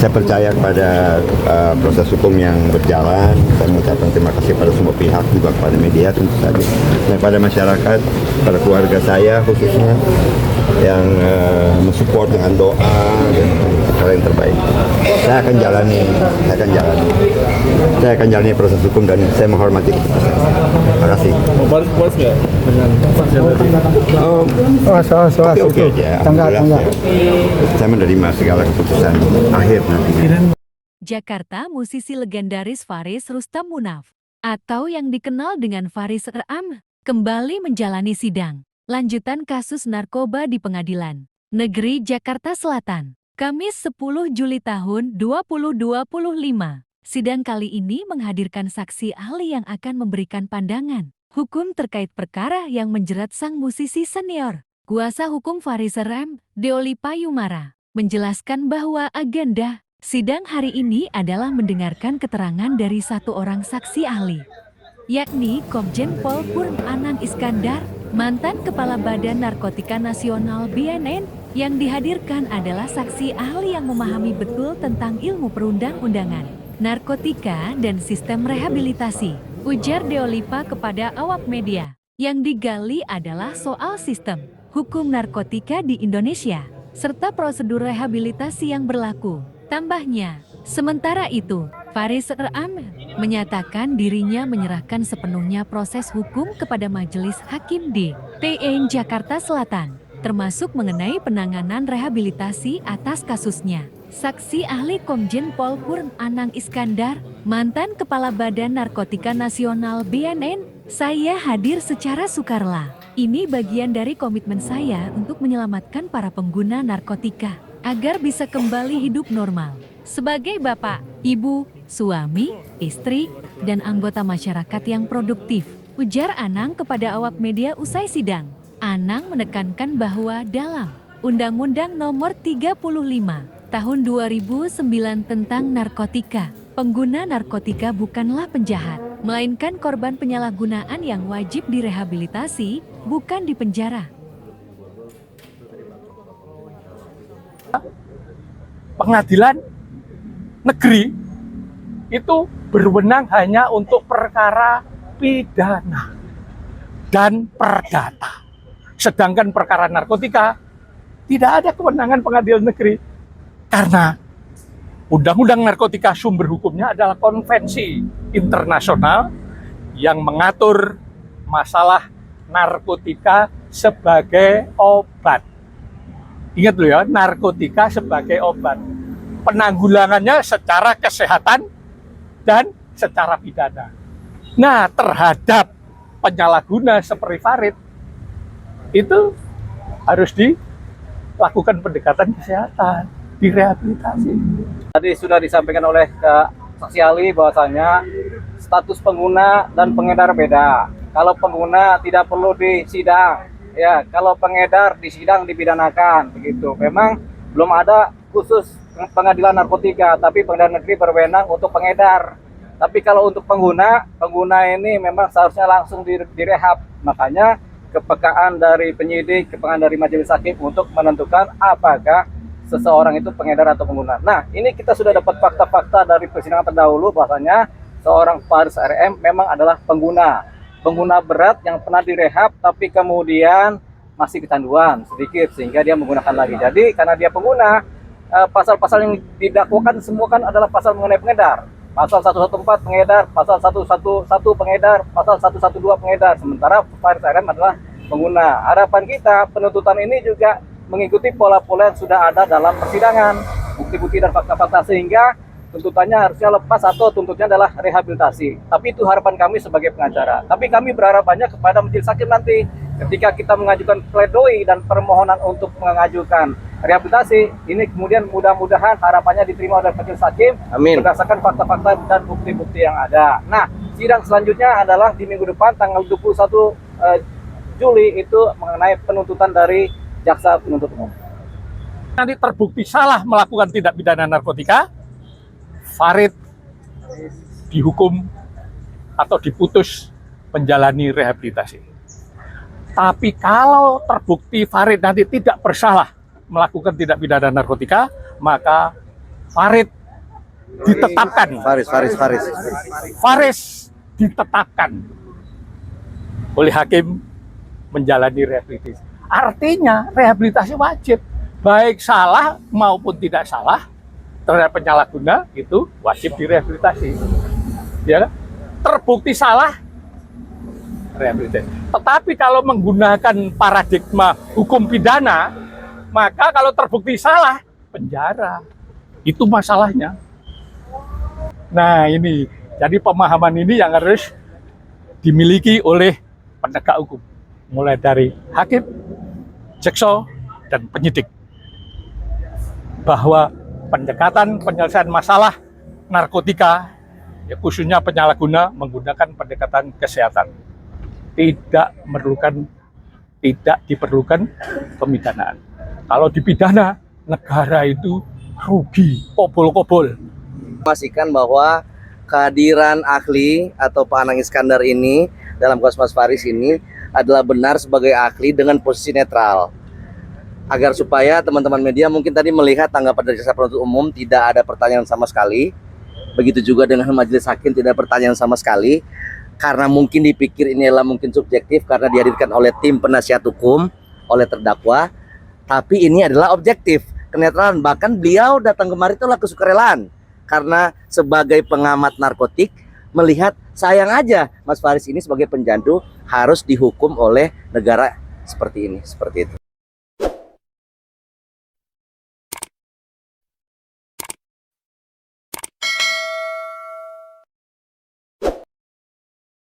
saya percaya kepada proses hukum yang berjalan. Saya mengucapkan terima kasih pada semua pihak, juga kepada media tentu saja, dan kepada masyarakat, pada keluarga saya khususnya yang mensupport dengan doa dan hal yang terbaik. Saya akan jalani proses hukum dan saya menghormati keputusan. Terima kasih. Puas nggak dengan kesaksian tadi? Oke aja. Alhamdulillah, saya menerima segala keputusan akhir nantinya. Jakarta, musisi legendaris Faris Rustam Munaf, atau yang dikenal dengan Faris RM, kembali menjalani sidang lanjutan kasus narkoba di Pengadilan Negeri Jakarta Selatan, Kamis 10 Juli tahun 2025. Sidang kali ini menghadirkan saksi ahli yang akan memberikan pandangan hukum terkait perkara yang menjerat sang musisi senior. Kuasa hukum Faris RM, Deolipa Yumara, menjelaskan bahwa agenda sidang hari ini adalah mendengarkan keterangan dari satu orang saksi ahli, yakni Komjen Pol Purn Anang Iskandar, mantan Kepala Badan Narkotika Nasional BNN. Yang dihadirkan adalah saksi ahli yang memahami betul tentang ilmu perundang-undangan, narkotika, dan sistem rehabilitasi, ujar Deolipa kepada awak media. Yang digali adalah soal sistem hukum narkotika di Indonesia, serta prosedur rehabilitasi yang berlaku. Tambahnya, sementara itu, Faris RM menyatakan dirinya menyerahkan sepenuhnya proses hukum kepada Majelis Hakim di PN Jakarta Selatan, termasuk mengenai penanganan rehabilitasi atas kasusnya. Saksi ahli Komjen Pol Purn Anang Iskandar, mantan Kepala Badan Narkotika Nasional BNN, saya hadir secara sukarela. Ini bagian dari komitmen saya untuk menyelamatkan para pengguna narkotika agar bisa kembali hidup normal sebagai bapak, ibu, suami, istri, dan anggota masyarakat yang produktif, ujar Anang kepada awak media usai sidang. Anang menekankan bahwa dalam Undang-Undang Nomor 35 Tahun 2009 tentang narkotika, pengguna narkotika bukanlah penjahat, melainkan korban penyalahgunaan yang wajib direhabilitasi, bukan dipenjara. Pengadilan negeri itu berwenang hanya untuk perkara pidana dan perdata. Sedangkan perkara narkotika tidak ada kewenangan pengadilan negeri karena Undang-Undang Narkotika sumber hukumnya adalah konvensi internasional yang mengatur masalah narkotika sebagai obat. Ingat loh ya, narkotika sebagai obat. Penanggulangannya secara kesehatan dan secara pidana. Nah, terhadap penyalahguna seperti Farid, itu harus dilakukan pendekatan kesehatan, direhabilitasi. Tadi sudah disampaikan oleh saksi ahli bahwasanya status pengguna dan pengedar beda. Kalau pengguna tidak perlu disidang, ya. Kalau pengedar disidang dipidanakan, begitu. Memang belum ada khusus pengadilan narkotika, tapi pengadilan negeri berwenang untuk pengedar. Tapi kalau untuk pengguna ini memang seharusnya langsung direhab. Makanya kepekaan dari penyidik, kepekaan dari majelis hakim untuk menentukan apakah seseorang itu pengedar atau pengguna. Nah, ini kita sudah dapat fakta-fakta dari persidangan terdahulu bahwasanya seorang Faris RM memang adalah pengguna berat yang pernah direhab tapi kemudian masih kecanduan sedikit sehingga dia menggunakan lagi. Jadi karena dia pengguna, pasal-pasal yang didakwakan semua kan adalah pasal mengenai pengedar. Pasal 114 pengedar, pasal 111 pengedar, pasal 112 pengedar. Sementara Faris RM adalah pengguna. Harapan kita penuntutan ini juga mengikuti pola-pola yang sudah ada dalam persidangan, bukti-bukti dan fakta-fakta, sehingga tuntutannya harusnya lepas atau tuntutnya adalah rehabilitasi. Tapi itu harapan kami sebagai pengacara. Tapi kami berharap banyak kepada majelis hakim nanti ketika kita mengajukan pledoi dan permohonan untuk mengajukan rehabilitasi, ini kemudian mudah-mudahan harapannya diterima oleh majelis hakim. Amin. Berdasarkan fakta-fakta dan bukti-bukti yang ada. Nah, sidang selanjutnya adalah di minggu depan tanggal 21 Juli itu mengenai penuntutan dari jaksa penuntut umum. Nanti terbukti salah melakukan tindak pidana narkotika, Farid dihukum atau diputus menjalani rehabilitasi. Tapi kalau terbukti Farid nanti tidak bersalah melakukan tindak pidana narkotika, maka Farid ditetapkan. Faris ditetapkan oleh hakim menjalani rehabilitasi. Artinya rehabilitasi wajib, baik salah maupun tidak salah terhadap penyalahguna itu wajib direhabilitasi. Ya, terbukti salah rehabilitasi. Tetapi kalau menggunakan paradigma hukum pidana, maka kalau terbukti salah penjara. Itu masalahnya. Nah ini, jadi pemahaman ini yang harus dimiliki oleh penegak hukum, mulai dari hakim, jaksa, dan penyidik, bahwa pendekatan penyelesaian masalah narkotika, ya khususnya penyalahguna, menggunakan pendekatan kesehatan, tidak diperlukan pemidanaan. Kalau dipidana, negara itu rugi, kobol-kobol. Memastikan bahwa kehadiran ahli atau Pak Anang Iskandar ini dalam kasus Mas Faris ini adalah benar sebagai ahli dengan posisi netral. Agar supaya teman-teman media mungkin tadi melihat tanggapan dari jaksa penuntut umum tidak ada pertanyaan sama sekali. Begitu juga dengan majelis hakim tidak ada pertanyaan sama sekali. Karena mungkin dipikir ini adalah mungkin subjektif karena dihadirkan oleh tim penasihat hukum, oleh terdakwa. Tapi ini adalah objektif, kenetralan. Bahkan beliau datang kemari itulah kesukarelaan. Karena sebagai pengamat narkotik melihat sayang aja Mas Faris ini sebagai pencandu harus dihukum oleh negara seperti ini, seperti itu.